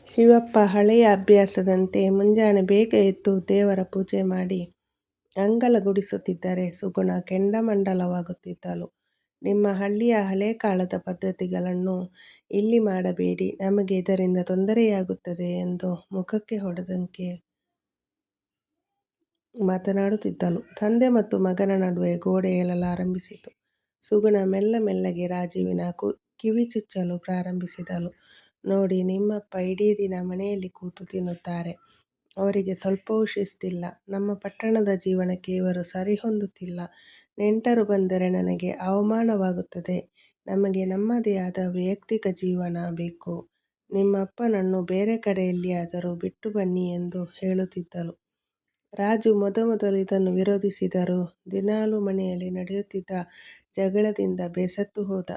ಶಿವಪ್ಪ ಹಳೆಯ ಅಭ್ಯಾಸದಂತೆ ಮುಂಜಾನೆ ಬೇಗ ಎದ್ದು ದೇವರ ಪೂಜೆ ಮಾಡಿ ಅಂಗಳ ಗುಡಿಸುತ್ತಿದ್ದರೆ ಸುಗುಣ ಕೆಂಡಾಮಂಡಲವಾಗುತ್ತಿದ್ದಳು. ನಿಮ್ಮ ಹಳ್ಳಿಯ ಹಳೆ ಕಾಲದ ಪದ್ಧತಿಗಳನ್ನು ಇಲ್ಲಿ ಮಾಡಬೇಡಿ, ನಮಗೆ ಇದರಿಂದ ತೊಂದರೆಯಾಗುತ್ತದೆ ಎಂದು ಮುಖಕ್ಕೆ ಹೊಡೆದಂತೆ ಮಾತನಾಡುತ್ತಿದ್ದಳು. ತಂದೆ ಮತ್ತು ಮಗನ ನಡುವೆ ಗೋಡೆ ಏಳಲಾರಂಭಿಸಿತು. ಸುಗುಣ ಮೆಲ್ಲ ಮೆಲ್ಲಗೆ ರಾಜುವಿನ ಕಿವಿ ಚುಚ್ಚಲು ಪ್ರಾರಂಭಿಸಿದಳು. ನೋಡಿ, ನಿಮ್ಮಪ್ಪ ಇಡೀ ದಿನ ಮನೆಯಲ್ಲಿ ಕೂತು ತಿನ್ನುತ್ತಾರೆ. ಅವರಿಗೆ ಸ್ವಲ್ಪವೂ ಶಿಸ್ತಿಲ್ಲ. ನಮ್ಮ ಪಟ್ಟಣದ ಜೀವನಕ್ಕೆ ಇವರು ಸರಿಹೊಂದುತ್ತಿಲ್ಲ. ನೆಂಟರು ಬಂದರೆ ನನಗೆ ಅವಮಾನವಾಗುತ್ತದೆ. ನಮಗೆ ನಮ್ಮದೇ ಆದ ವೈಯಕ್ತಿಕ ಜೀವನ ಬೇಕು. ನಿಮ್ಮ ಅಪ್ಪನನ್ನು ಬೇರೆ ಕಡೆ ಎಲ್ಲಿಯಾದರೂ ಬಿಟ್ಟು ಬನ್ನಿ ಎಂದು ಹೇಳುತ್ತಿದ್ದಳು. ರಾಜು ಮೊದಮೊದಲು ಇದನ್ನು ವಿರೋಧಿಸಿದರೂ ದಿನಾಲೂ ಮನೆಯಲ್ಲಿ ನಡೆಯುತ್ತಿದ್ದ ಜಗಳದಿಂದ ಬೇಸತ್ತು ಹೋದ.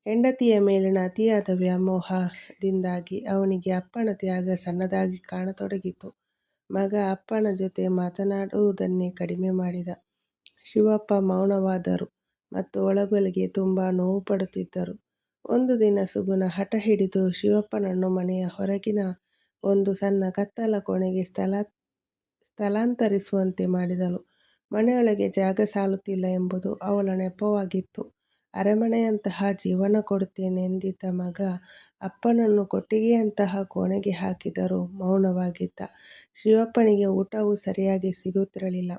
ಹೆಂಡತಿಯ ಮೇಲಿನ ಅತಿಯಾದ ವ್ಯಾಮೋಹದಿಂದಾಗಿ ಅವನಿಗೆ ಅಪ್ಪನ ತ್ಯಾಗ ಸಣ್ಣದಾಗಿ ಕಾಣತೊಡಗಿತು. ಮಗ ಅಪ್ಪನ ಜೊತೆ ಮಾತನಾಡುವುದನ್ನೇ ಕಡಿಮೆ ಮಾಡಿದ. ಶಿವಪ್ಪ ಮೌನವಾದರು ಮತ್ತು ಒಳಗೊಳಗೆ ತುಂಬ ನೋವು ಪಡುತ್ತಿದ್ದರು. ಒಂದು ದಿನ ಸುಗುಣ ಹಠ ಹಿಡಿದು ಶಿವಪ್ಪನನ್ನು ಮನೆಯ ಹೊರಗಿನ ಒಂದು ಸಣ್ಣ ಕತ್ತಲ ಕೋಣೆಗೆ ಸ್ಥಳಾಂತರಿಸುವಂತೆ ಮಾಡಿದಳು. ಮನೆಯೊಳಗೆ ಜಾಗ ಸಾಲುತ್ತಿಲ್ಲ ಎಂಬುದು ಅವಳ ನೆಪವಾಗಿತ್ತು. ಅರಮನೆಯಂತಹ ಜೀವನ ಕೊಡುತ್ತೇನೆ ಎಂದಿದ್ದ ಮಗ ಅಪ್ಪನನ್ನು ಕೊಟ್ಟಿಗೆಯಂತಹ ಕೋಣೆಗೆ ಹಾಕಿದರೂ ಮೌನವಾಗಿದ್ದ. ಶಿವಪ್ಪನಿಗೆ ಊಟವೂ ಸರಿಯಾಗಿ ಸಿಗುತ್ತಿರಲಿಲ್ಲ.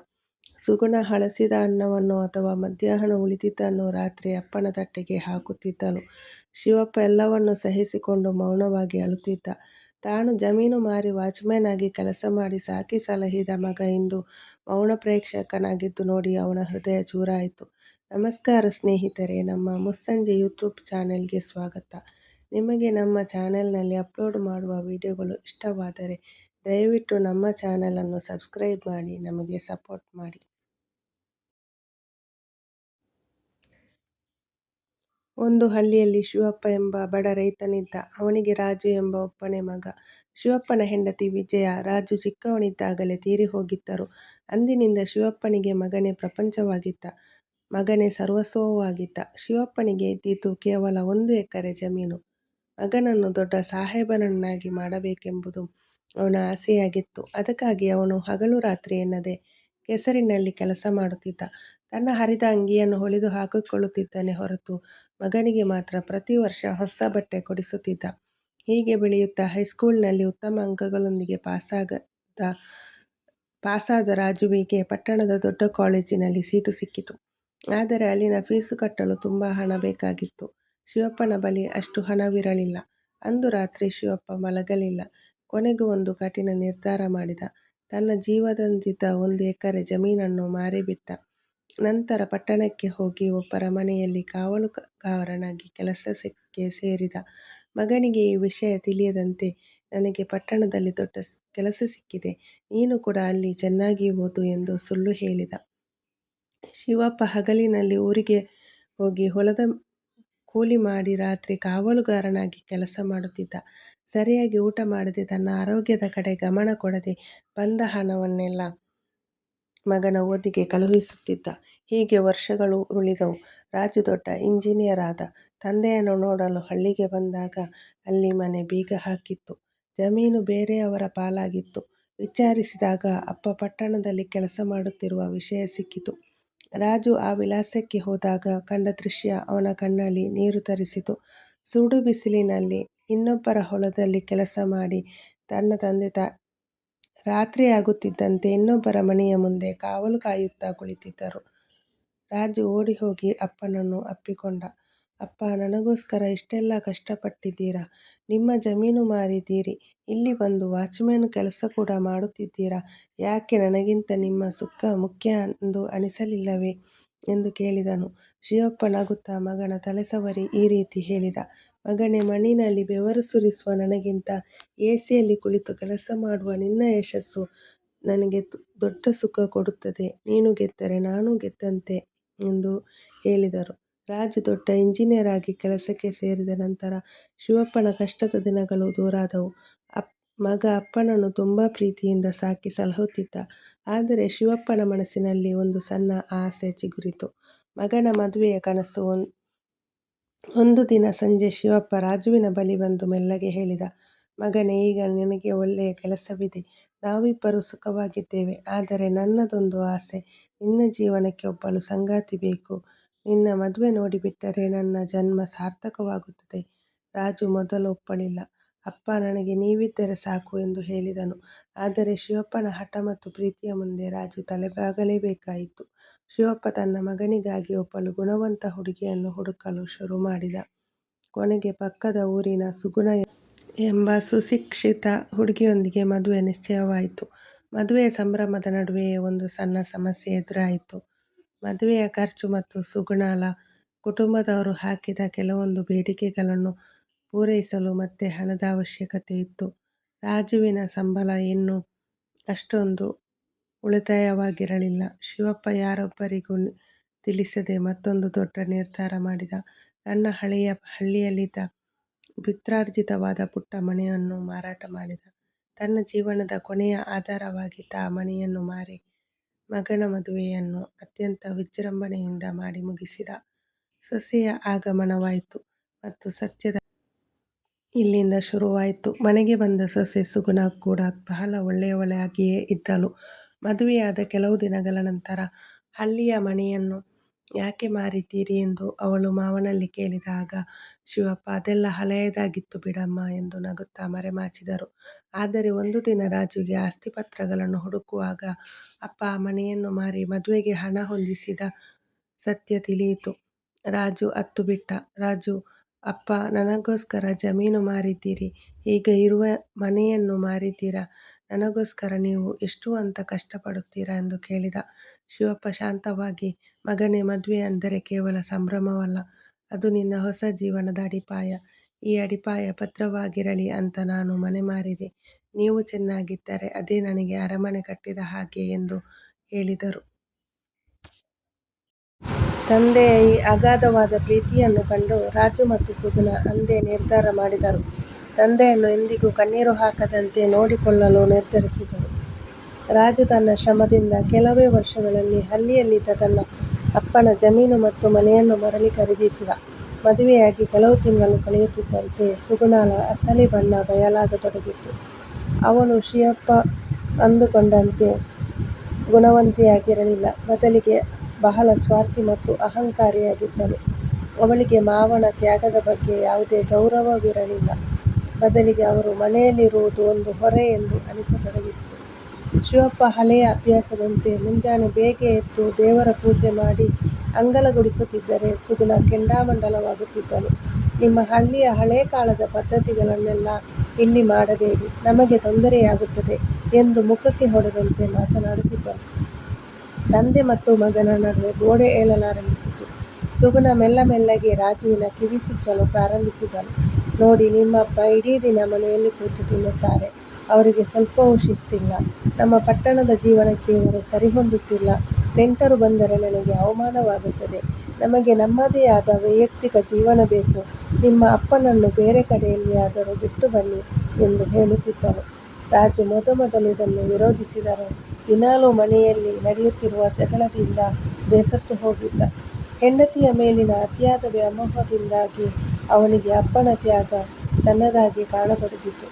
ಸುಗುಣ ಹಳಸಿದ ಅನ್ನವನ್ನು ಅಥವಾ ಮಧ್ಯಾಹ್ನ ಉಳಿದಿದ್ದನ್ನು ರಾತ್ರಿ ಅಪ್ಪನ ತಟ್ಟೆಗೆ ಹಾಕುತ್ತಿದ್ದಳು. ಶಿವಪ್ಪ ಎಲ್ಲವನ್ನೂ ಸಹಿಸಿಕೊಂಡು ಮೌನವಾಗಿ ಅಳುತ್ತಿದ್ದ. ತಾನು ಜಮೀನು ಮಾರಿ ವಾಚ್‌ಮ್ಯಾನ್ ಆಗಿ ಕೆಲಸ ಮಾಡಿ ಸಾಕಿ ಸಲಹಿದ ಮಗ ಇಂದು ಮೌನ ಪ್ರೇಕ್ಷಕನಾಗಿದ್ದು ನೋಡಿ ಅವನ ಹೃದಯ ಚೂರಾಯಿತು. ನಮಸ್ಕಾರ ಸ್ನೇಹಿತರೆ, ನಮ್ಮ ಮುಸ್ಸಂಜೆ ಯೂಟ್ಯೂಬ್ ಚಾನೆಲ್ಗೆ ಸ್ವಾಗತ. ನಿಮಗೆ ನಮ್ಮ ಚಾನೆಲ್ನಲ್ಲಿ ಅಪ್ಲೋಡ್ ಮಾಡುವ ವಿಡಿಯೋಗಳು ಇಷ್ಟವಾದರೆ ದಯವಿಟ್ಟು ನಮ್ಮ ಚಾನೆಲನ್ನು ಸಬ್ಸ್ಕ್ರೈಬ್ ಮಾಡಿ ನಮಗೆ ಸಪೋರ್ಟ್ ಮಾಡಿ. ಒಂದು ಹಳ್ಳಿಯಲ್ಲಿ ಶಿವಪ್ಪ ಎಂಬ ಬಡ ರೈತನಿದ್ದ. ಅವನಿಗೆ ರಾಜು ಎಂಬ ಒಬ್ಬನೇ ಮಗ. ಶಿವಪ್ಪನ ಹೆಂಡತಿ ವಿಜಯ. ರಾಜು ಚಿಕ್ಕವನಿದ್ದಾಗಲೇ ತೀರಿ ಹೋಗಿದ್ದರು. ಅಂದಿನಿಂದ ಶಿವಪ್ಪನಿಗೆ ಮಗನೇ ಪ್ರಪಂಚವಾಗಿದ್ದ. ಮಗನೇ ಸರ್ವಸ್ವವೂ ಆಗಿದ್ದ. ಶಿವಪ್ಪನಿಗೆ ಇದ್ದಿದ್ದು ಕೇವಲ 1 ಎಕರೆ ಜಮೀನು. ಮಗನನ್ನು ದೊಡ್ಡ ಸಾಹೇಬನನ್ನಾಗಿ ಮಾಡಬೇಕೆಂಬುದು ಅವನ ಆಸೆಯಾಗಿತ್ತು. ಅದಕ್ಕಾಗಿ ಅವನು ಹಗಲು ರಾತ್ರಿ ಎನ್ನದೆ ಕೆಸರಿನಲ್ಲಿ ಕೆಲಸ ಮಾಡುತ್ತಿದ್ದ. ತನ್ನ ಹರಿದ ಅಂಗಿಯನ್ನು ಹೊಲಿದು ಹಾಕಿಕೊಳ್ಳುತ್ತಿದ್ದನೇ ಹೊರತು ಮಗನಿಗೆ ಮಾತ್ರ ಪ್ರತಿ ವರ್ಷ ಹೊಸ ಬಟ್ಟೆ ಕೊಡಿಸುತ್ತಿದ್ದ. ಹೀಗೆ ಬೆಳೆಯುತ್ತಾ ಹೈಸ್ಕೂಲಿನಲ್ಲಿ ಉತ್ತಮ ಅಂಕಗಳೊಂದಿಗೆ ಪಾಸಾದ ರಾಜುವಿಗೆ ಪಟ್ಟಣದ ದೊಡ್ಡ ಕಾಲೇಜಿನಲ್ಲಿ ಸೀಟು ಸಿಕ್ಕಿತು. ಆದರೆ ಅಲ್ಲಿನ ಫೀಸು ಕಟ್ಟಲು ತುಂಬ ಹಣ ಬೇಕಾಗಿತ್ತು. ಶಿವಪ್ಪನ ಬಳಿ ಅಷ್ಟು ಹಣವಿರಲಿಲ್ಲ. ಅಂದು ರಾತ್ರಿ ಶಿವಪ್ಪ ಮಲಗಲಿಲ್ಲ. ಕೊನೆಗೂ ಒಂದು ಕಠಿಣ ನಿರ್ಧಾರ ಮಾಡಿದ. ತನ್ನ ಜೀವದಂದಿದ್ದ 1 ಎಕರೆ ಜಮೀನನ್ನು ಮಾರಿಬಿಟ್ಟ. ನಂತರ ಪಟ್ಟಣಕ್ಕೆ ಹೋಗಿ ಒಬ್ಬರ ಮನೆಯಲ್ಲಿ ಕಾವಲುಗಾರನಾಗಿ ಕೆಲಸಕ್ಕೆ ಸೇರಿದ. ಮಗನಿಗೆ ಈ ವಿಷಯ ತಿಳಿಯದಂತೆ, ನನಗೆ ಪಟ್ಟಣದಲ್ಲಿ ದೊಡ್ಡ ಕೆಲಸ ಸಿಕ್ಕಿದೆ, ನೀನು ಕೂಡ ಅಲ್ಲಿ ಚೆನ್ನಾಗಿ ಓದು ಎಂದು ಸುಳ್ಳು ಹೇಳಿದ. ಶಿವಪ್ಪ ಹಗಲಿನಲ್ಲಿ ಊರಿಗೆ ಹೋಗಿ ಹೊಲದ ಕೂಲಿ ಮಾಡಿ ರಾತ್ರಿ ಕಾವಲುಗಾರನಾಗಿ ಕೆಲಸ ಮಾಡುತ್ತಿದ್ದ. ಸರಿಯಾಗಿ ಊಟ ಮಾಡದೆ, ತನ್ನ ಆರೋಗ್ಯದ ಕಡೆ ಗಮನ ಕೊಡದೆ ಬಂದ ಹಣವನ್ನೆಲ್ಲ ಮಗನ ಓದಿಗೆ ಕಳುಹಿಸುತ್ತಿದ್ದ. ಹೀಗೆ ವರ್ಷಗಳು ಉರುಳಿದವು. ರಾಜು ದೊಡ್ಡ ಇಂಜಿನಿಯರ್ ಆದ. ತಂದೆಯನ್ನು ನೋಡಲು ಹಳ್ಳಿಗೆ ಬಂದಾಗ ಅಲ್ಲಿ ಮನೆ ಬೀಗ ಹಾಕಿತ್ತು. ಜಮೀನು ಬೇರೆಯವರ ಪಾಲಾಗಿತ್ತು. ವಿಚಾರಿಸಿದಾಗ ಅಪ್ಪ ಪಟ್ಟಣದಲ್ಲಿ ಕೆಲಸ ಮಾಡುತ್ತಿರುವ ವಿಷಯ ಸಿಕ್ಕಿತು. ರಾಜು ಆ ವಿಳಾಸಕ್ಕೆ ಹೋದಾಗ ಕಂಡ ದೃಶ್ಯ ಅವನ ಕಣ್ಣಲ್ಲಿ ನೀರು ತರಿಸಿತು. ಸುಡು ಬಿಸಿಲಿನಲ್ಲಿ ಇನ್ನೊಬ್ಬರ ಹೊಲದಲ್ಲಿ ಕೆಲಸ ಮಾಡಿ ತನ್ನ ತಂದೆ ರಾತ್ರಿಯಾಗುತ್ತಿದ್ದಂತೆ ಇನ್ನೊಬ್ಬರ ಮನೆಯ ಮುಂದೆ ಕಾವಲು ಕಾಯುತ್ತಾ ಕುಳಿತಿದ್ದರು. ರಾಜು ಓಡಿ ಹೋಗಿ ಅಪ್ಪನನ್ನು ಅಪ್ಪಿಕೊಂಡ. ಅಪ್ಪ, ನನಗೋಸ್ಕರ ಇಷ್ಟೆಲ್ಲ ಕಷ್ಟಪಟ್ಟಿದ್ದೀರಾ, ನಿಮ್ಮ ಜಮೀನು ಮಾರಿದ್ದೀರಿ, ಇಲ್ಲಿ ಬಂದು ವಾಚ್‌ಮ್ಯಾನ್ ಕೆಲಸ ಕೂಡ ಮಾಡುತ್ತಿದ್ದೀರಾ, ಯಾಕೆ ನನಗಿಂತ ನಿಮ್ಮ ಸುಖ ಮುಖ್ಯ ಎಂದು ಅನಿಸಲಿಲ್ಲವೇ ಎಂದು ಕೇಳಿದನು. ಶಿವಪ್ಪ ನಗುತ್ತಾ ಮಗನ ತಲೆ ಸವರಿ ಈ ರೀತಿ ಹೇಳಿದ. ಮಗನೇ, ಮಣ್ಣಿನಲ್ಲಿ ಬೆವರು ಸುರಿಸುವ ನನಗಿಂತ ಎಸಿಯಲ್ಲಿ ಕುಳಿತು ಕೆಲಸ ಮಾಡುವ ನಿನ್ನ ಯಶಸ್ಸು ನನಗೆ ದೊಡ್ಡ ಸುಖ ಕೊಡುತ್ತದೆ. ನೀನು ಗೆದ್ದರೆ ನಾನೂ ಗೆದ್ದಂತೆ ಎಂದು ಹೇಳಿದರು. ರಾಜು ದೊಡ್ಡ ಇಂಜಿನಿಯರ್ ಆಗಿ ಕೆಲಸಕ್ಕೆ ಸೇರಿದ ನಂತರ ಶಿವಪ್ಪನ ಕಷ್ಟದ ದಿನಗಳು ದೂರಾದವು. ಮಗ ಅಪ್ಪನನ್ನು ತುಂಬ ಪ್ರೀತಿಯಿಂದ ಸಾಕಿ ಸಲಹುತ್ತಿದ್ದ. ಆದರೆ ಶಿವಪ್ಪನ ಮನಸ್ಸಿನಲ್ಲಿ ಒಂದು ಸಣ್ಣ ಆಸೆ ಚಿಗುರಿತು. ಮಗನ ಮದುವೆಯ ಕನಸು. ಒಂದು ದಿನ ಸಂಜೆ ಶಿವಪ್ಪ ರಾಜುವಿನ ಬಳಿ ಬಂದು ಮೆಲ್ಲಗೆ ಹೇಳಿದ. ಮಗನೇ, ಈಗ ನಿನಗೆ ಒಳ್ಳೆಯ ಕೆಲಸವಿದೆ, ನಾವಿಬ್ಬರೂ ಸುಖವಾಗಿದ್ದೇವೆ. ಆದರೆ ನನ್ನದೊಂದು ಆಸೆ, ನಿನ್ನ ಜೀವನಕ್ಕೆ ಒಬ್ಬಳು ಸಂಗಾತಿ ಬೇಕು. ನಿನ್ನ ಮದುವೆ ನೋಡಿಬಿಟ್ಟರೆ ನನ್ನ ಜನ್ಮ ಸಾರ್ಥಕವಾಗುತ್ತದೆ. ರಾಜು ಮೊದಲು ಒಪ್ಪಲಿಲ್ಲ. ಅಪ್ಪ, ನನಗೆ ನೀವಿದ್ದರೆ ಸಾಕು ಎಂದು ಹೇಳಿದನು. ಆದರೆ ಶಿವಪ್ಪನ ಹಠ ಮತ್ತು ಪ್ರೀತಿಯ ಮುಂದೆ ರಾಜು ತಲೆಬಾಗಲೇಬೇಕಾಯಿತು. ಶಿವಪ್ಪ ತನ್ನ ಮಗನಿಗಾಗಿ ಒಬ್ಬಳು ಗುಣವಂತ ಹುಡುಗಿಯನ್ನು ಹುಡುಕಲು ಶುರು ಮಾಡಿದ. ಕೊನೆಗೆ ಪಕ್ಕದ ಊರಿನ ಸುಗುಣ ಎಂಬ ಸುಶಿಕ್ಷಿತ ಹುಡುಗಿಯೊಂದಿಗೆ ಮದುವೆ ನಿಶ್ಚಯವಾಯಿತು. ಮದುವೆಯ ಸಂಭ್ರಮದ ನಡುವೆಯೇ ಒಂದು ಸಣ್ಣ ಸಮಸ್ಯೆ ಎದುರಾಯಿತು. ಮದುವೆಯ ಖರ್ಚು ಮತ್ತು ಸುಗುಣಳ ಕುಟುಂಬದವರು ಹಾಕಿದ ಕೆಲವೊಂದು ಬೇಡಿಕೆಗಳನ್ನು ಪೂರೈಸಲು ಮತ್ತೆ ಹಣದ ಅವಶ್ಯಕತೆ ಇತ್ತು. ರಾಜುವಿನ ಸಂಬಳ ಇನ್ನೂ ಅಷ್ಟೊಂದು ಉಳಿತಾಯವಾಗಿರಲಿಲ್ಲ. ಶಿವಪ್ಪ ಯಾರೊಬ್ಬರಿಗೂ ತಿಳಿಸದೆ ಮತ್ತೊಂದು ದೊಡ್ಡ ನಿರ್ಧಾರ ಮಾಡಿದ. ತನ್ನ ಹಳ್ಳಿಯಲ್ಲಿದ್ದ ಪಿತ್ರಾರ್ಜಿತವಾದ ಪುಟ್ಟ ಮನೆಯನ್ನು ಮಾರಾಟ ಮಾಡಿದ. ತನ್ನ ಜೀವನದ ಕೊನೆಯ ಆಧಾರವಾಗಿದ್ದ ಆ ಮನೆಯನ್ನು ಮಾರಿ ಮಗನ ಮದುವೆಯನ್ನು ಅತ್ಯಂತ ವಿಜೃಂಭಣೆಯಿಂದ ಮಾಡಿ ಮುಗಿಸಿದ. ಸೊಸೆಯ ಆಗಮನವಾಯಿತು ಮತ್ತು ಸತ್ಯದ ಇಲ್ಲಿಂದ ಶುರುವಾಯಿತು. ಮನೆಗೆ ಬಂದ ಸೊಸೆ ಸುಗುಣ ಕೂಡ ಬಹಳ ಒಳ್ಳೆಯವಳಾಗಿಯೇ ಇದ್ದಳು. ಮದುವೆಯಾದ ಕೆಲವು ದಿನಗಳ ನಂತರ ಹಳ್ಳಿಯ ಮನೆಯನ್ನು ಯಾಕೆ ಮಾರಿದ್ದೀರಿ ಎಂದು ಅವಳು ಮಾವನಲ್ಲಿ ಕೇಳಿದಾಗ ಶಿವಪ್ಪ, ಅದೆಲ್ಲ ಹಳೆಯದಾಗಿತ್ತು ಬಿಡಮ್ಮ ಎಂದು ನಗುತ್ತಾ ಮರೆಮಾಚಿದರು. ಆದರೆ ಒಂದು ದಿನ ರಾಜುಗೆ ಆಸ್ತಿಪತ್ರಗಳನ್ನು ಹುಡುಕುವಾಗ ಅಪ್ಪ ಆ ಮನೆಯನ್ನು ಮಾರಿ ಮದುವೆಗೆ ಹಣ ಹೊಂದಿಸಿದ ಸತ್ಯ ತಿಳಿಯಿತು. ರಾಜು ಅತ್ತು ಬಿಟ್ಟ. ರಾಜು, ಅಪ್ಪ, ನನಗೋಸ್ಕರ ಜಮೀನು ಮಾರಿದ್ದೀರಿ, ಈಗ ಇರುವ ಮನೆಯನ್ನು ಮಾರಿದ್ದೀರಾ, ನನಗೋಸ್ಕರ ನೀವು ಎಷ್ಟು ಅಂತ ಕಷ್ಟಪಡುತ್ತೀರಾ ಎಂದು ಕೇಳಿದ. ಶಿವಪ್ಪ ಶಾಂತವಾಗಿ, ಮಗನೇ, ಮದುವೆ ಅಂದರೆ ಕೇವಲ ಸಂಭ್ರಮವಲ್ಲ, ಅದು ನಿನ್ನ ಹೊಸ ಜೀವನದ ಅಡಿಪಾಯ. ಈ ಅಡಿಪಾಯ ಭದ್ರವಾಗಿರಲಿ ಅಂತ ನಾನು ಮನೆ ಮಾರಿದೆ. ನೀವು ಚೆನ್ನಾಗಿದ್ದರೆ ಅದೇ ನನಗೆ ಅರಮನೆ ಕಟ್ಟಿದ ಹಾಗೆ ಎಂದು ಹೇಳಿದರು. ತಂದೆಯ ಈ ಅಗಾಧವಾದ ಪ್ರೀತಿಯನ್ನು ಕಂಡು ರಾಜು ಮತ್ತು ಸುಗುಣ ಅಂದೇ ನಿರ್ಧಾರ ಮಾಡಿದರು. ತಂದೆಯನ್ನು ಎಂದಿಗೂ ಕಣ್ಣೀರು ಹಾಕದಂತೆ ನೋಡಿಕೊಳ್ಳಲು ನಿರ್ಧರಿಸಿದರು. ರಾಜು ತನ್ನ ಶ್ರಮದಿಂದ ಕೆಲವೇ ವರ್ಷಗಳಲ್ಲಿ ಹಳ್ಳಿಯಲ್ಲಿದ್ದ ತನ್ನ ಅಪ್ಪನ ಜಮೀನು ಮತ್ತು ಮನೆಯನ್ನು ಮರಳಿ ಖರೀದಿಸಿದ. ಮದುವೆಯಾಗಿ ಕೆಲವು ತಿಂಗಳು ಕಳೆಯುತ್ತಿದ್ದಂತೆ ಸುಗುಣಳ ಅಸಲಿ ಬಣ್ಣ ಬಯಲಾಗತೊಡಗಿತ್ತು. ಅವಳು ಶಿವಪ್ಪ ಅಂದುಕೊಂಡಂತೆ ಗುಣವಂತೆಯಾಗಿರಲಿಲ್ಲ. ಬದಲಿಗೆ ಬಹಳ ಸ್ವಾರ್ಥಿ ಮತ್ತು ಅಹಂಕಾರಿಯಾಗಿದ್ದಳು. ಅವಳಿಗೆ ಮಾವನ ತ್ಯಾಗದ ಬಗ್ಗೆ ಯಾವುದೇ ಗೌರವವಿರಲಿಲ್ಲ. ಬದಲಿಗೆ ಅವರು ಮನೆಯಲ್ಲಿರುವುದು ಒಂದು ಹೊರೆ ಎಂದು ಅನಿಸತೊಡಗಿತ್ತು. ಶಿವಪ್ಪ ಹಳೆಯ ಅಭ್ಯಾಸದಂತೆ ಮುಂಜಾನೆ ಬೇಗ ಎದ್ದು ದೇವರ ಪೂಜೆ ಮಾಡಿ ಅಂಗಳ ಗುಡಿಸುತ್ತಿದ್ದರೆ ಸುಗುಣ ಕೆಂಡಾಮಂಡಲವಾಗುತ್ತಿದ್ದಳು. ನಿಮ್ಮ ಹಳ್ಳಿಯ ಹಳೆ ಕಾಲದ ಪದ್ಧತಿಗಳನ್ನೆಲ್ಲ ಇಲ್ಲಿ ಮಾಡಬೇಡಿ, ನಮಗೆ ತೊಂದರೆಯಾಗುತ್ತದೆ ಎಂದು ಮುಖಕ್ಕೆ ಹೊಡೆದಂತೆ ಮಾತನಾಡುತ್ತಿದ್ದಳು. ತಂದೆ ಮತ್ತು ಮಗನ ನಡುವೆ ಗೋಡೆ ಏಳಲಾರಂಭಿಸಿತು. ಸುಗುಣ ಮೆಲ್ಲ ಮೆಲ್ಲಗೆ ರಾಜುವಿನ ಕಿವಿ ಚುಚ್ಚಲು ಪ್ರಾರಂಭಿಸಿದಳು. ನೋಡಿ, ನಿಮ್ಮಪ್ಪ ಇಡೀ ದಿನ ಮನೆಯಲ್ಲಿ ಕೂತು ತಿನ್ನುತ್ತಾರೆ, ಅವರಿಗೆ ಸ್ವಲ್ಪವೂ ಶಿಸ್ತಿಲ್ಲ. ನಮ್ಮ ಪಟ್ಟಣದ ಜೀವನಕ್ಕೆ ಇವರು ಸರಿಹೊಂದುತ್ತಿಲ್ಲ. ನೆಂಟರು ಬಂದರೆ ನನಗೆ ಅವಮಾನವಾಗುತ್ತದೆ. ನಮಗೆ ನಮ್ಮದೇ ಆದ ವೈಯಕ್ತಿಕ ಜೀವನ ಬೇಕು. ನಿಮ್ಮ ಅಪ್ಪನನ್ನು ಬೇರೆ ಕಡೆಯಲ್ಲಿಯಾದರೂ ಬಿಟ್ಟು ಬನ್ನಿ ಎಂದು ಹೇಳುತ್ತಿದ್ದಳು. ರಾಜು ಮೊದಮೊದಲು ಇದನ್ನು ವಿರೋಧಿಸಿದರೂ ದಿನಾಲೂ ಮನೆಯಲ್ಲಿ ನಡೆಯುತ್ತಿರುವ ಜಗಳದಿಂದ ಬೇಸತ್ತು ಹೋಗಿದ್ದ. ಹೆಂಡತಿಯ ಮೇಲಿನ ಅತಿಯಾದ ವ್ಯಾಮೋಹದಿಂದಾಗಿ ಅವನಿಗೆ ಅಪ್ಪನ ತ್ಯಾಗ ಸಣ್ಣದಾಗಿ ಕಾಣತೊಡಗಿತು.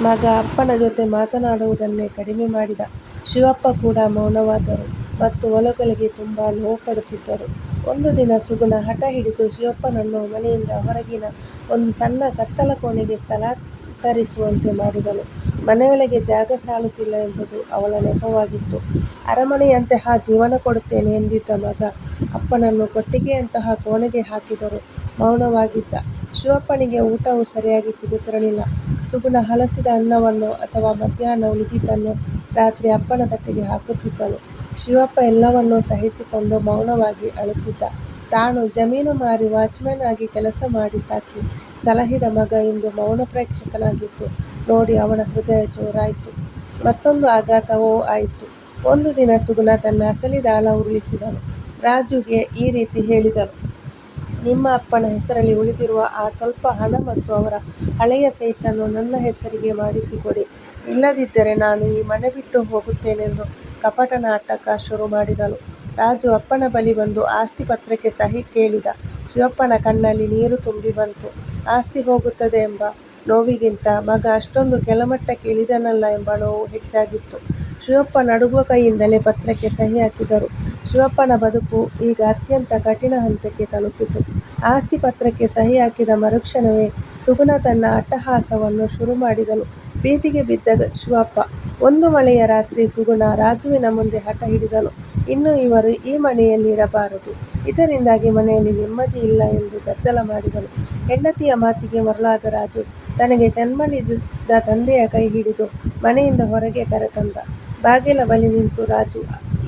ಮಗ ಅಪ್ಪನ ಜೊತೆ ಮಾತನಾಡುವುದನ್ನೇ ಕಡಿಮೆ ಮಾಡಿದ. ಶಿವಪ್ಪ ಕೂಡ ಮೌನವಾದರು ಮತ್ತು ಒಳಗೊಳಗೆ ತುಂಬ ನೋವು ಪಡುತ್ತಿದ್ದರು. ಒಂದು ದಿನ ಸುಗುಣ ಹಠ ಹಿಡಿದು ಶಿವಪ್ಪನನ್ನು ಮನೆಯಿಂದ ಹೊರಗಿನ ಒಂದು ಸಣ್ಣ ಕತ್ತಲ ಕೋಣೆಗೆ ಸ್ಥಳಾಂತರಿಸುವಂತೆ ಮಾಡಿದಳು. ಮನೆಯೊಳಗೆ ಜಾಗ ಸಾಲುತ್ತಿಲ್ಲ ಎಂಬುದು ಅವಳ ನೆಪವಾಗಿತ್ತು. ಅರಮನೆಯಂತಹ ಜೀವನ ಕೊಡುತ್ತೇನೆ ಎಂದಿದ್ದ ಮಗ ಅಪ್ಪನನ್ನು ಕೊಟ್ಟಿಗೆಯಂತಹ ಕೋಣೆಗೆ ಹಾಕಿದರೂ ಮೌನವಾಗಿದ್ದ. ಶಿವಪ್ಪನಿಗೆ ಊಟವೂ ಸರಿಯಾಗಿ ಸಿಗುತ್ತಿರಲಿಲ್ಲ. ಸುಗುಣ ಹಲಸಿದ ಅನ್ನವನ್ನು ಅಥವಾ ಮಧ್ಯಾಹ್ನ ಉಳಿದಿದ್ದನ್ನು ರಾತ್ರಿ ಅಪ್ಪನ ತಟ್ಟೆಗೆ ಹಾಕುತ್ತಿದ್ದಳು. ಶಿವಪ್ಪ ಎಲ್ಲವನ್ನೂ ಸಹಿಸಿಕೊಂಡು ಮೌನವಾಗಿ ಅಳುತ್ತಿದ್ದ. ತಾನು ಜಮೀನು ಮಾರಿ ವಾಚ್‌ಮ್ಯಾನ್ ಆಗಿ ಕೆಲಸ ಮಾಡಿ ಸಾಕಿ ಸಲಹಿದ ಮಗ ಇಂದು ಮೌನ ಪ್ರೇಕ್ಷಕನಾಗಿದ್ದು ನೋಡಿ ಅವನ ಹೃದಯ ಜೋರಾಯಿತು. ಮತ್ತೊಂದು ಆಘಾತವೂ ಆಯಿತು. ಒಂದು ದಿನ ಸುಗುಣ ತನ್ನ ಅಸಲಿ ದಾಳ ಉರುಳಿಸಿದಳು. ರಾಜುಗೆ ಈ ರೀತಿ ಹೇಳಿದಳು, ನಿಮ್ಮ ಅಪ್ಪನ ಹೆಸರಲ್ಲಿ ಉಳಿದಿರುವ ಆ ಸ್ವಲ್ಪ ಹಣ ಮತ್ತು ಅವರ ಹಳೆಯ ಸೈಟನ್ನು ನನ್ನ ಹೆಸರಿಗೆ ಮಾಡಿಸಿಕೊಡಿ, ಇಲ್ಲದಿದ್ದರೆ ನಾನು ಈ ಮನೆ ಬಿಟ್ಟು ಹೋಗುತ್ತೇನೆಂದು ಕಪಟ ನಾಟಕ ಶುರು ಮಾಡಿದಳು. ರಾಜು ಅಪ್ಪನ ಬಳಿ ಬಂದು ಆಸ್ತಿ ಪತ್ರಕ್ಕೆ ಸಹಿ ಕೇಳಿದ. ಶಿವಪ್ಪನ ಕಣ್ಣಲ್ಲಿ ನೀರು ತುಂಬಿ ಬಂತು. ಆಸ್ತಿ ಹೋಗುತ್ತದೆ ಎಂಬ ನೋವಿಗಿಂತ ಮಗ ಅಷ್ಟೊಂದು ಕೆಳಮಟ್ಟಕ್ಕೆ ಇಳಿದನಲ್ಲ ಎಂಬ ನೋವು ಹೆಚ್ಚಾಗಿತ್ತು. ಶಿವಪ್ಪ ನಡುಗುವ ಕೈಯಿಂದಲೇ ಪತ್ರಕ್ಕೆ ಸಹಿ ಹಾಕಿದರು. ಶಿವಪ್ಪನ ಬದುಕು ಈಗ ಅತ್ಯಂತ ಕಠಿಣ ಹಂತಕ್ಕೆ ತಲುಪಿತು. ಆಸ್ತಿ ಪತ್ರಕ್ಕೆ ಸಹಿ ಹಾಕಿದ ಮರುಕ್ಷಣವೇ ಸುಗುಣ ತನ್ನ ಅಟ್ಟಹಾಸವನ್ನು ಶುರು ಮಾಡಿದಳು. ಬೀದಿಗೆ ಬಿದ್ದ ಶಿವಪ್ಪ. ಒಂದು ಮಳೆಯ ರಾತ್ರಿ ಸುಗುಣ ರಾಜುವಿನ ಮುಂದೆ ಹಠ ಹಿಡಿದಳು. ಇನ್ನು ಇವರು ಈ ಮನೆಯಲ್ಲಿ ಇರಬಾರದು. ಇದರಿಂದಾಗಿ ಮನೆಯಲ್ಲಿ ನೆಮ್ಮದಿ ಇಲ್ಲ ಎಂದು ಗದ್ದಲ ಮಾಡಿದಳು. ಹೆಂಡತಿಯ ಮಾತಿಗೆ ಮರುಳಾದ ರಾಜು ತನಗೆ ಜನ್ಮ ನೀಡಿದ ತಂದೆಯ ಕೈ ಹಿಡಿದು ಮನೆಯಿಂದ ಹೊರಗೆ ಕರೆತಂದ. ಬಾಗಿಲ ಬಳಿ ನಿಂತು ರಾಜು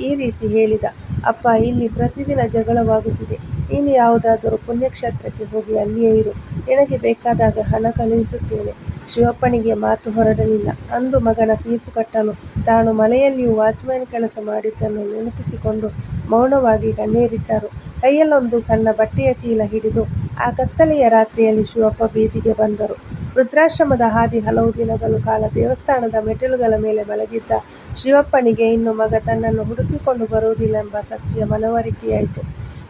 ಈ ರೀತಿ ಹೇಳಿದ. ಅಪ್ಪ, ಇಲ್ಲಿ ಪ್ರತಿದಿನ ಜಗಳವಾಗುತ್ತಿದೆ. ನೀನು ಯಾವುದಾದರೂ ಪುಣ್ಯಕ್ಷೇತ್ರಕ್ಕೆ ಹೋಗಿ ಅಲ್ಲಿಯೇ ಇರು. ನಿನಗೆ ಬೇಕಾದಾಗ ಹಣ ಕಳುಹಿಸುತ್ತೇನೆ. ಶಿವಪ್ಪನಿಗೆ ಮಾತು ಹೊರಡಲಿಲ್ಲ. ಅಂದು ಮಗನ ಫೀಸು ಕಟ್ಟಲು ತಾನು ಮಳೆಯಲ್ಲಿಯೂ ವಾಚ್ಮ್ಯಾನ್ ಕೆಲಸ ಮಾಡಿದ್ದನ್ನು ನೆನಪಿಸಿಕೊಂಡು ಮೌನವಾಗಿ ಕಣ್ಣೀರಿಟ್ಟರು. ಕೈಯಲ್ಲೊಂದು ಸಣ್ಣ ಬಟ್ಟೆಯ ಚೀಲ ಹಿಡಿದು ಆ ಕತ್ತಲೆಯ ರಾತ್ರಿಯಲ್ಲಿ ಶಿವಪ್ಪ ಬೀದಿಗೆ ಬಂದರು. ವೃದ್ಧಾಶ್ರಮದ ಹಾದಿ ಹಲವು ದಿನಗಳ ಕಾಲ ದೇವಸ್ಥಾನದ ಮೆಟ್ಟಿಲುಗಳ ಮೇಲೆ ಮಲಗಿದ್ದ ಶಿವಪ್ಪನಿಗೆ ಇನ್ನು ಮಗ ತನ್ನನ್ನು ಹುಡುಕಿಕೊಂಡು ಬರುವುದಿಲ್ಲೆಂಬ ಸತ್ಯ ಮನವರಿಕೆಯಾಯಿತು.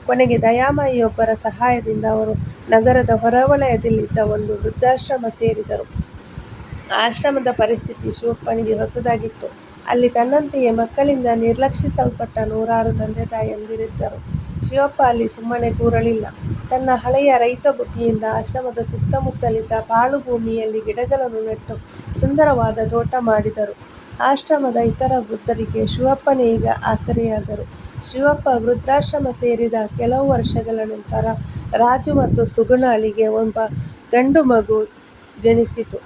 ಕೊನೆಗೆ ದಯಾಮಯಿಯೊಬ್ಬರ ಸಹಾಯದಿಂದ ಅವರು ನಗರದ ಹೊರವಲಯದಲ್ಲಿದ್ದ ಒಂದು ವೃದ್ಧಾಶ್ರಮ ಸೇರಿದರು. ಆಶ್ರಮದ ಪರಿಸ್ಥಿತಿ ಶಿವಪ್ಪನಿಗೆ ಹೊಸದಾಗಿತ್ತು. ಅಲ್ಲಿ ತನ್ನಂತೆಯೇ ಮಕ್ಕಳಿಂದ ನಿರ್ಲಕ್ಷಿಸಲ್ಪಟ್ಟ ನೂರಾರು ತಂದೆ ತಾಯಂದಿರಿದ್ದರು. ಶಿವಪ್ಪ ಅಲ್ಲಿ ಸುಮ್ಮನೆ ಕೂರಲಿಲ್ಲ. ತನ್ನ ಹಳೆಯ ರೈತ ಬುದ್ಧಿಯಿಂದ ಆಶ್ರಮದ ಸುತ್ತಮುತ್ತಲಿದ್ದ ಪಾಳು ಭೂಮಿಯಲ್ಲಿ ಗಿಡಗಳನ್ನು ನೆಟ್ಟು ಸುಂದರವಾದ ತೋಟ ಮಾಡಿದರು. ಆಶ್ರಮದ ಇತರ ವೃದ್ಧರಿಗೆ ಶಿವಪ್ಪನೇ ಈಗ ಆಸರೆಯಾದರು. ಶಿವಪ್ಪ ವೃದ್ಧಾಶ್ರಮ ಸೇರಿದ ಕೆಲವು ವರ್ಷಗಳ ನಂತರ ರಾಜು ಮತ್ತು ಸುಗುಣಳಿಗೆ ಒಬ್ಬ ಗಂಡು ಮಗು ಜನಿಸಿತು.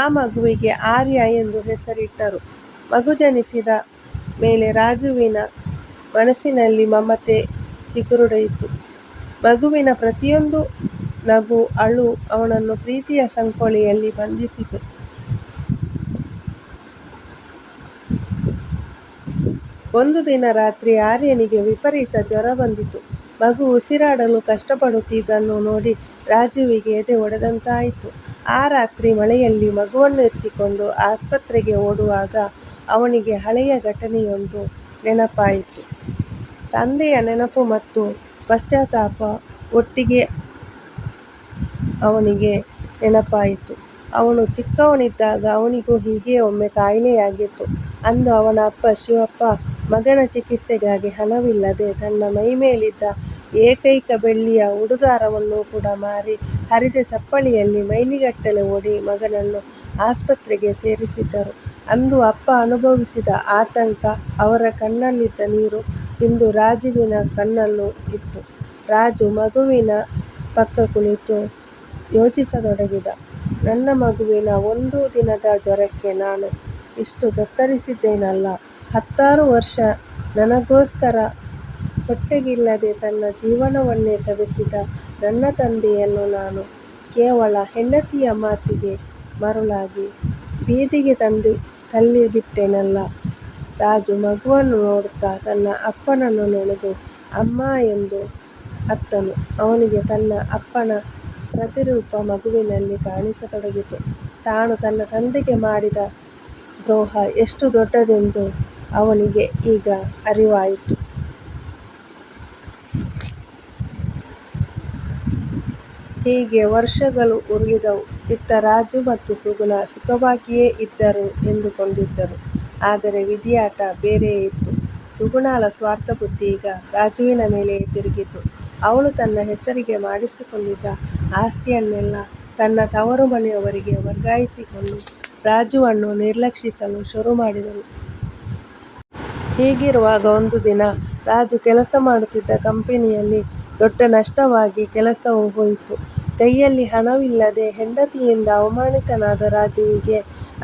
ಆ ಮಗುವಿಗೆ ಆರ್ಯ ಎಂದು ಹೆಸರಿಟ್ಟರು. ಮಗು ಜನಿಸಿದ ಮೇಲೆ ರಾಜುವಿನ ಮನಸ್ಸಿನಲ್ಲಿ ಮಮತೆ ಚಿಗುರೊಡೆಯಿತು. ಮಗುವಿನ ಪ್ರತಿಯೊಂದು ನಗು, ಅಳು ಅವನನ್ನು ಪ್ರೀತಿಯ ಸಂಕೋಲೆಯಲ್ಲಿ ಬಂಧಿಸಿತು. ಒಂದು ದಿನ ರಾತ್ರಿ ಆರ್ಯನಿಗೆ ವಿಪರೀತ ಜ್ವರ ಬಂದಿತು. ಮಗು ಉಸಿರಾಡಲು ಕಷ್ಟಪಡುತ್ತಿದ್ದನ್ನು ನೋಡಿ ರಾಜುವಿಗೆ ಎದೆ ಒಡೆದಂತಾಯಿತು. ಆ ರಾತ್ರಿ ಮಳೆಯಲ್ಲಿ ಮಗುವನ್ನು ಎತ್ತಿಕೊಂಡು ಆಸ್ಪತ್ರೆಗೆ ಓಡುವಾಗ ಅವನಿಗೆ ಹಳೆಯ ಘಟನೆಯೊಂದು ನೆನಪಾಯಿತು. ತಂದೆಯ ನೆನಪು ಮತ್ತು ಪಶ್ಚಾತ್ತಾಪ ಒಟ್ಟಿಗೆ ಅವನಿಗೆ ನೆನಪಾಯಿತು. ಅವನು ಚಿಕ್ಕವನಿದ್ದಾಗ ಅವನಿಗೂ ಹೀಗೆ ಒಮ್ಮೆ ಕಾಯಿಲೆಯಾಗಿತ್ತು. ಅಂದು ಅವನ ಅಪ್ಪ ಶಿವಪ್ಪ ಮಗನ ಚಿಕಿತ್ಸೆಗಾಗಿ ಹಣವಿಲ್ಲದೆ ತನ್ನ ಮೈಮೇಲಿದ್ದ ಏಕೈಕ ಬೆಳ್ಳಿಯ ಉಡುದಾರವನ್ನು ಕೂಡ ಮಾರಿ ಹರಿದ ಚಪ್ಪಲಿಯಲ್ಲಿ ಮೈಲಿಗಟ್ಟಲೆ ಓಡಿ ಮಗನನ್ನು ಆಸ್ಪತ್ರೆಗೆ ಸೇರಿಸಿದ್ದರು. ಅಂದು ಅಪ್ಪ ಅನುಭವಿಸಿದ ಆತಂಕ, ಅವರ ಕಣ್ಣಲ್ಲಿದ್ದ ನೀರು ಇಂದು ರಾಜುವಿನ ಕಣ್ಣಲ್ಲೂ ಇತ್ತು. ರಾಜು ಮಗುವಿನ ಪಕ್ಕ ಕುಳಿತು ಯೋಚಿಸತೊಡಗಿದ. ನನ್ನ ಮಗುವಿನ ಒಂದು ದಿನದ ಜ್ವರಕ್ಕೆ ನಾನು ಇಷ್ಟು ತತ್ತರಿಸಿದ್ದೇನಲ್ಲ. 16 ವರ್ಷ ನನಗೋಸ್ಕರ ಹೊಟ್ಟೆಗಿಲ್ಲದೆ ತನ್ನ ಜೀವನವನ್ನೇ ಸವೆಸಿದ ನನ್ನ ತಂದೆಯನ್ನು ನಾನು ಕೇವಲ ಹೆಂಡತಿಯ ಮಾತಿಗೆ ಮರುಳಾಗಿ ಬೀದಿಗೆ ತಳ್ಳಿಬಿಟ್ಟೆನಲ್ಲ. ರಾಜು ಮಗುವನ್ನು ನೋಡುತ್ತಾ ತನ್ನ ಅಪ್ಪನನ್ನು ನೆನೆದು ಅಮ್ಮ ಎಂದು ಅತ್ತನು. ಅವನಿಗೆ ತನ್ನ ಅಪ್ಪನ ಪ್ರತಿರೂಪ ಮಗುವಿನಲ್ಲಿ ಕಾಣಿಸತೊಡಗಿತು. ತಾನು ತನ್ನ ತಂದೆಗೆ ಮಾಡಿದ ದ್ರೋಹ ಎಷ್ಟು ದೊಡ್ಡದೆಂದು ಅವನಿಗೆ ಈಗ ಅರಿವಾಯಿತು. ಹೀಗೆ ವರ್ಷಗಳು ಉರುಳಿದವು. ಇತ್ತ ರಾಜು ಮತ್ತು ಸುಗುಣ ಸುಖವಾಗಿಯೇ ಇದ್ದರು ಎಂದುಕೊಂಡಿದ್ದರು. ಆದರೆ ವಿಧಿಯಾಟ ಬೇರೆಯೇ ಇತ್ತು. ಸುಗುಣಳ ಸ್ವಾರ್ಥಬುದ್ಧಿ ಈಗ ರಾಜುವಿನ ಮೇಲೆಯೇ ತಿರುಗಿತು. ಅವಳು ತನ್ನ ಹೆಸರಿಗೆ ಮಾಡಿಸಿಕೊಂಡಿದ್ದ ಆಸ್ತಿಯನ್ನೆಲ್ಲ ತನ್ನ ತವರು ಮನೆಯವರಿಗೆ ವರ್ಗಾಯಿಸಿಕೊಂಡು ರಾಜುವನ್ನು ನಿರ್ಲಕ್ಷಿಸಲು ಶುರು ಮಾಡಿದಳು. ಹೀಗಿರುವಾಗ ಒಂದು ದಿನ ರಾಜು ಕೆಲಸ ಮಾಡುತ್ತಿದ್ದ ಕಂಪನಿಯಲ್ಲಿ ದೊಡ್ಡ ನಷ್ಟವಾಗಿ ಕೆಲಸವೂ ಹೋಯಿತು. ಕೈಯಲ್ಲಿ ಹಣವಿಲ್ಲದೆ ಹೆಂಡತಿಯಿಂದ ಅವಮಾನಿತನಾದ ರಾಜುವಿಗೆ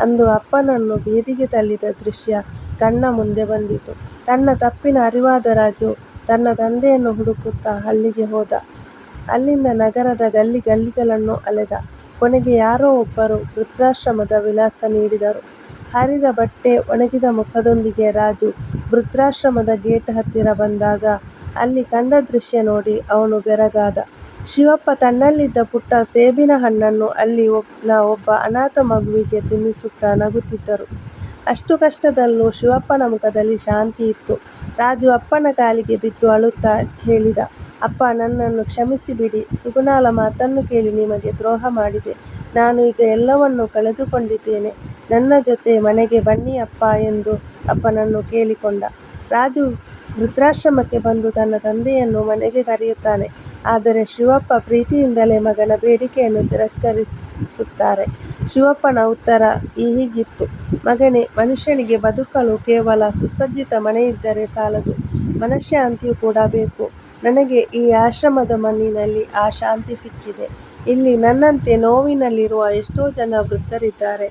ಅಂದು ಅಪ್ಪನನ್ನು ಬೀದಿಗೆ ತಳ್ಳಿದ ದೃಶ್ಯ ಕಣ್ಣ ಮುಂದೆ ಬಂದಿತು. ತನ್ನ ತಪ್ಪಿನ ಅರಿವಾದ ರಾಜು ತನ್ನ ತಂದೆಯನ್ನು ಹುಡುಕುತ್ತಾ ಹಳ್ಳಿಗೆ ಹೋದ. ಅಲ್ಲಿಂದ ನಗರದ ಗಲ್ಲಿ ಗಲ್ಲಿಗಳನ್ನು ಅಲೆದ. ಕೊನೆಗೆ ಯಾರೋ ಒಬ್ಬರು ವೃದ್ಧಾಶ್ರಮದ ವಿಳಾಸ ನೀಡಿದರು. ಹರಿದ ಬಟ್ಟೆ, ಒಣಗಿದ ಮುಖದೊಂದಿಗೆ ರಾಜು ವೃದ್ಧಾಶ್ರಮದ ಗೇಟ್ ಹತ್ತಿರ ಬಂದಾಗ ಅಲ್ಲಿ ಕಂಡ ದೃಶ್ಯ ನೋಡಿ ಅವನು ಬೆರಗಾದ. ಶಿವಪ್ಪ ತನ್ನಲ್ಲಿದ್ದ ಪುಟ್ಟ ಸೇಬಿನ ಹಣ್ಣನ್ನು ಅಲ್ಲಿನ ಒಬ್ಬ ಅನಾಥ ಮಗುವಿಗೆ ತಿನ್ನಿಸುತ್ತಾ ನಗುತ್ತಿದ್ದರು. ಅಷ್ಟು ಕಷ್ಟದಲ್ಲೂ ಶಿವಪ್ಪನ ಮುಖದಲ್ಲಿ ಶಾಂತಿ ಇತ್ತು. ರಾಜು ಅಪ್ಪನ ಕಾಲಿಗೆ ಬಿದ್ದು ಅಳುತ್ತಾ ಹೇಳಿದ, ಅಪ್ಪ, ನನ್ನನ್ನು ಕ್ಷಮಿಸಿಬಿಡಿ. ಸುಗುಣಳ ಮಾತನ್ನು ಕೇಳಿ ನಿಮಗೆ ದ್ರೋಹ ಮಾಡಿದೆ. ನಾನು ಈಗ ಎಲ್ಲವನ್ನೂ ಕಳೆದುಕೊಂಡಿದ್ದೇನೆ. ನನ್ನ ಜೊತೆ ಮನೆಗೆ ಬನ್ನಿ ಅಪ್ಪ ಎಂದು ಅಪ್ಪನನ್ನು ಕೇಳಿಕೊಂಡ. ರಾಜು ವೃದ್ಧಾಶ್ರಮಕ್ಕೆ ಬಂದು ತನ್ನ ತಂದೆಯನ್ನು ಮನೆಗೆ ಕರೆಯುತ್ತಾನೆ. ಆದರೆ ಶಿವಪ್ಪ ಪ್ರೀತಿಯಿಂದಲೇ ಮಗನ ಬೇಡಿಕೆಯನ್ನು ತಿರಸ್ಕರಿಸುತ್ತಾರೆ. ಶಿವಪ್ಪನ ಉತ್ತರ ಹೀಗಿತ್ತು: ಮಗನೇ, ಮನುಷ್ಯನಿಗೆ ಬದುಕಲು ಕೇವಲ ಸುಸಜ್ಜಿತ ಮನೆಯಿದ್ದರೆ ಸಾಲದು, ಮನಃಶಾಂತಿಯೂ ಕೂಡ ಬೇಕು. ನನಗೆ ಈ ಆಶ್ರಮದ ಮಣ್ಣಿನಲ್ಲಿ ಆ ಶಾಂತಿ ಸಿಕ್ಕಿದೆ. ಇಲ್ಲಿ ನನ್ನಂತೆ ನೋವಿನಲ್ಲಿರುವ ಎಷ್ಟೋ ಜನ ವೃದ್ಧರಿದ್ದಾರೆ.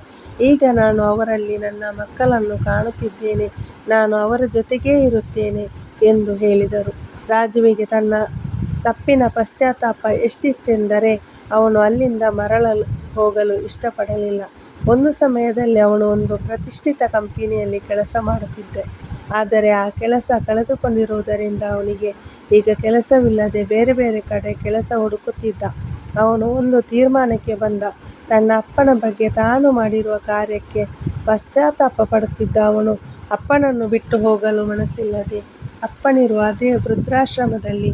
ಈಗ ನಾನು ಅವರಲ್ಲಿ ನನ್ನ ಮಕ್ಕಳನ್ನು ಕಾಣುತ್ತಿದ್ದೇನೆ. ನಾನು ಅವರ ಜೊತೆಗೇ ಇರುತ್ತೇನೆ ಎಂದು ಹೇಳಿದರು. ರಾಜುವಿಗೆ ತನ್ನ ತಪ್ಪಿನ ಪಶ್ಚಾತ್ತಾಪ ಎಷ್ಟಿತ್ತೆಂದರೆ ಅವನು ಅಲ್ಲಿಂದ ಮರಳಲು ಹೋಗಲು ಇಷ್ಟಪಡಲಿಲ್ಲ. ಒಂದು ಸಮಯದಲ್ಲಿ ಅವನು ಒಂದು ಪ್ರತಿಷ್ಠಿತ ಕಂಪನಿಯಲ್ಲಿ ಕೆಲಸ ಮಾಡುತ್ತಿದ್ದ. ಆದರೆ ಆ ಕೆಲಸ ಕಳೆದುಕೊಂಡಿರುವುದರಿಂದ ಅವನಿಗೆ ಈಗ ಕೆಲಸವಿಲ್ಲದೆ ಬೇರೆ ಬೇರೆ ಕಡೆ ಕೆಲಸ ಹುಡುಕುತ್ತಿದ್ದ. ಅವನು ಒಂದು ತೀರ್ಮಾನಕ್ಕೆ ಬಂದ. ತನ್ನ ಅಪ್ಪನ ಬಗ್ಗೆ ತಾನು ಮಾಡಿರುವ ಕಾರ್ಯಕ್ಕೆ ಪಶ್ಚಾತ್ತಾಪ ಪಡುತ್ತಿದ್ದ ಅವನು ಅಪ್ಪನನ್ನು ಬಿಟ್ಟು ಹೋಗಲು ಮನಸ್ಸಿಲ್ಲದೆ ಅಪ್ಪನಿರುವ ಅದೇ ವೃದ್ಧಾಶ್ರಮದಲ್ಲಿ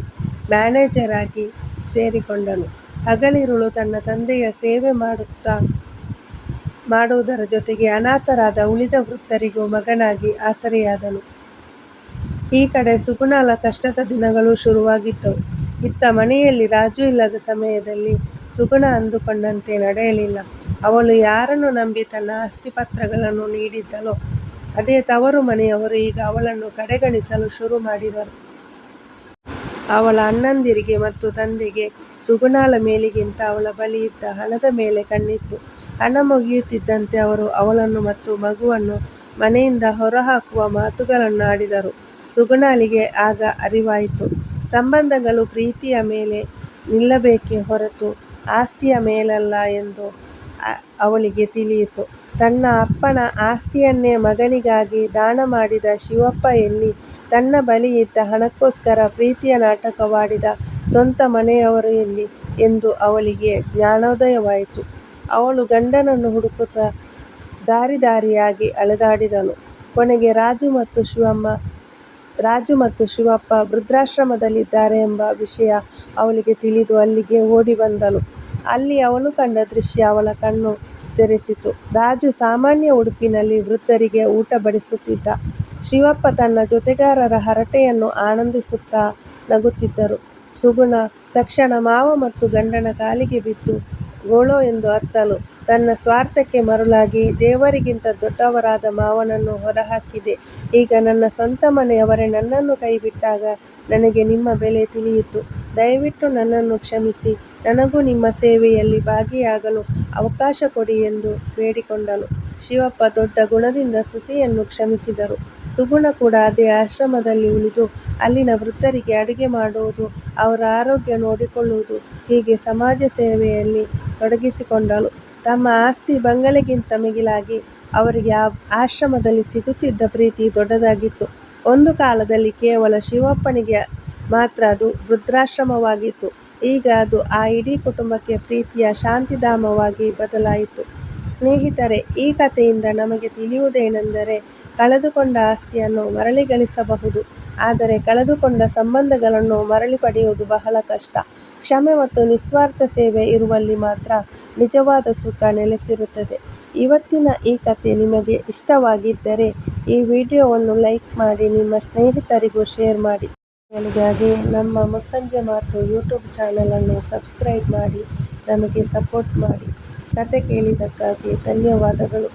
ಮ್ಯಾನೇಜರ್ ಆಗಿ ಸೇರಿಕೊಂಡನು. ಹಗಲಿರುಳು ತನ್ನ ತಂದೆಯ ಸೇವೆ ಮಾಡುವುದರ ಜೊತೆಗೆ ಅನಾಥರಾದ ಉಳಿದ ವೃದ್ಧರಿಗೂ ಮಗನಾಗಿ ಆಸರೆಯಾದನು. ಈ ಕಡೆ ಸುಗುಣಳ ಕಷ್ಟದ ದಿನಗಳು ಶುರುವಾಗಿದ್ದವು. ಇತ್ತ ಮನೆಯಲ್ಲಿ ರಾಜು ಇಲ್ಲದ ಸಮಯದಲ್ಲಿ ಸುಗುಣ ಅಂದುಕೊಂಡಂತೆ ನಡೆಯಲಿಲ್ಲ. ಅವಳು ಯಾರನ್ನು ನಂಬಿ ತನ್ನ ಆಸ್ತಿಪತ್ರಗಳನ್ನು ನೀಡಿದ್ದಳೋ ಅದೇ ತವರು ಮನೆಯವರು ಈಗ ಅವಳನ್ನು ಕಡೆಗಣಿಸಲು ಶುರು ಮಾಡಿದರು. ಅವಳ ಅಣ್ಣಂದಿರಿಗೆ ಮತ್ತು ತಂದೆಗೆ ಸುಗುಣಳ ಮೇಲಿಗಿಂತ ಅವಳ ಬಳಿ ಇದ್ದ ಹಣದ ಮೇಲೆ ಕಣ್ಣಿತ್ತು. ಹಣ ಮುಗಿಯುತ್ತಿದ್ದಂತೆ ಅವರು ಅವಳನ್ನು ಮತ್ತು ಮಗುವನ್ನು ಮನೆಯಿಂದ ಹೊರಹಾಕುವ ಮಾತುಗಳನ್ನು ಆಡಿದರು. ಸುಗುಣಳಿಗೆ ಆಗ ಅರಿವಾಯಿತು, ಸಂಬಂಧಗಳು ಪ್ರೀತಿಯ ಮೇಲೆ ನಿಲ್ಲಬೇಕೇ ಹೊರತು ಆಸ್ತಿಯ ಮೇಲಲ್ಲ ಎಂದು ಅವಳಿಗೆ ತಿಳಿಯಿತು. ತನ್ನ ಅಪ್ಪನ ಆಸ್ತಿಯನ್ನೇ ಮಗನಿಗಾಗಿ ದಾನ ಮಾಡಿದ ಶಿವಪ್ಪ ಎಲ್ಲಿ, ತನ್ನ ಬಳಿ ಇದ್ದ ಹಣಕ್ಕೋಸ್ಕರ ಪ್ರೀತಿಯ ನಾಟಕವಾಡಿದ ಸ್ವಂತ ಮನೆಯವರು ಎಲ್ಲಿ ಎಂದು ಅವಳಿಗೆ ಜ್ಞಾನೋದಯವಾಯಿತು. ಅವಳು ಗಂಡನನ್ನು ಹುಡುಕುತ್ತಾ ದಾರಿಯಾಗಿ ಅಲೆದಾಡಿದಳು. ಕೊನೆಗೆ ರಾಜು ಮತ್ತು ಶಿವಪ್ಪ ವೃದ್ಧಾಶ್ರಮದಲ್ಲಿದ್ದಾರೆ ಎಂಬ ವಿಷಯ ಅವಳಿಗೆ ತಿಳಿದು ಅಲ್ಲಿಗೆ ಓಡಿ ಬಂದಳು. ಅಲ್ಲಿ ಅವಳು ಕಂಡ ದೃಶ್ಯ ಅವಳ ಕಣ್ಣು ತೆರೆಸಿತು. ರಾಜು ಸಾಮಾನ್ಯ ಉಡುಪಿನಲ್ಲಿ ವೃದ್ಧರಿಗೆ ಊಟ ಬಡಿಸುತ್ತಿದ್ದ. ಶಿವಪ್ಪ ತನ್ನ ಜೊತೆಗಾರರ ಹರಟೆಯನ್ನು ಆನಂದಿಸುತ್ತಾ ನಗುತ್ತಿದ್ದರು. ಸುಗುಣ ತಕ್ಷಣ ಮಾವ ಮತ್ತು ಗಂಡನ ಕಾಲಿಗೆ ಬಿದ್ದು ಗೋಳೋ ಎಂದು ಅತ್ತಳು. ತನ್ನ ಸ್ವಾರ್ಥಕ್ಕೆ ಮರುಳಾಗಿ ದೇವರಿಗಿಂತ ದೊಡ್ಡವರಾದ ಮಾವನನ್ನು ಹೊರಹಾಕಿದೆ. ಈಗ ನನ್ನ ಸ್ವಂತ ಮನೆಯವರೇ ನನ್ನನ್ನು ಕೈಬಿಟ್ಟಾಗ ನನಗೆ ನಿಮ್ಮ ಬೆಲೆ ತಿಳಿಯಿತು. ದಯವಿಟ್ಟು ನನ್ನನ್ನು ಕ್ಷಮಿಸಿ, ನನಗೂ ನಿಮ್ಮ ಸೇವೆಯಲ್ಲಿ ಭಾಗಿಯಾಗಲು ಅವಕಾಶ ಕೊಡಿ ಎಂದು ಬೇಡಿಕೊಂಡಳು. ಶಿವಪ್ಪ ದೊಡ್ಡ ಗುಣದಿಂದ ಸೊಸೆಯನ್ನು ಕ್ಷಮಿಸಿದರು. ಸುಗುಣ ಕೂಡ ಅದೇ ಆಶ್ರಮದಲ್ಲಿ ಉಳಿದು ಅಲ್ಲಿನ ವೃದ್ಧರಿಗೆ ಅಡುಗೆ ಮಾಡುವುದು, ಅವರ ಆರೋಗ್ಯ ನೋಡಿಕೊಳ್ಳುವುದು, ಹೀಗೆ ಸಮಾಜ ಸೇವೆಯಲ್ಲಿ ತೊಡಗಿಸಿಕೊಂಡಳು. ತಮ್ಮ ಆಸ್ತಿ ಬಂಗಲೆಗಿಂತ ಮಿಗಿಲಾಗಿ ಅವರಿಗೆ ಆ ಆಶ್ರಮದಲ್ಲಿ ಸಿಗುತ್ತಿದ್ದ ಪ್ರೀತಿ ದೊಡ್ಡದಾಗಿತ್ತು. ಒಂದು ಕಾಲದಲ್ಲಿ ಕೇವಲ ಶಿವಪ್ಪನಿಗೆ ಮಾತ್ರ ಅದು ವೃದ್ಧಾಶ್ರಮವಾಗಿತ್ತು. ಈಗ ಅದು ಆ ಇಡೀ ಕುಟುಂಬಕ್ಕೆ ಪ್ರೀತಿಯ ಶಾಂತಿಧಾಮವಾಗಿ ಬದಲಾಯಿತು. ಸ್ನೇಹಿತರೆ, ಈ ಕಥೆಯಿಂದ ನಮಗೆ ತಿಳಿಯುವುದೇನೆಂದರೆ, ಕಳೆದುಕೊಂಡ ಆಸ್ತಿಯನ್ನು ಮರಳಿ ಗಳಿಸಬಹುದು, ಆದರೆ ಕಳೆದುಕೊಂಡ ಸಂಬಂಧಗಳನ್ನು ಮರಳಿ ಪಡೆಯುವುದು ಬಹಳ ಕಷ್ಟ. ಕ್ಷಮೆ ಮತ್ತು ನಿಸ್ವಾರ್ಥ ಸೇವೆ ಇರುವಲ್ಲಿ ಮಾತ್ರ ನಿಜವಾದ ಸುಖ ನೆಲೆಸಿರುತ್ತದೆ. ಇವತ್ತಿನ ಈ ಕಥೆ ನಿಮಗೆ ಇಷ್ಟವಾಗಿದ್ದರೆ ಈ ವಿಡಿಯೋವನ್ನು ಲೈಕ್ ಮಾಡಿ, ನಿಮ್ಮ ಸ್ನೇಹಿತರಿಗೂ ಶೇರ್ ಮಾಡಿ. ಗಳಿಗಾಗಿ ನಮ್ಮ ಮುಸ್ಸಂಜೆ ಮಾತು ಯೂಟ್ಯೂಬ್ ಚಾನಲನ್ನು ಸಬ್ಸ್ಕ್ರೈಬ್ ಮಾಡಿ ನಮಗೆ ಸಪೋರ್ಟ್ ಮಾಡಿ. ಕಥೆ ಕೇಳಿದ್ದಕ್ಕಾಗಿ ಧನ್ಯವಾದಗಳು.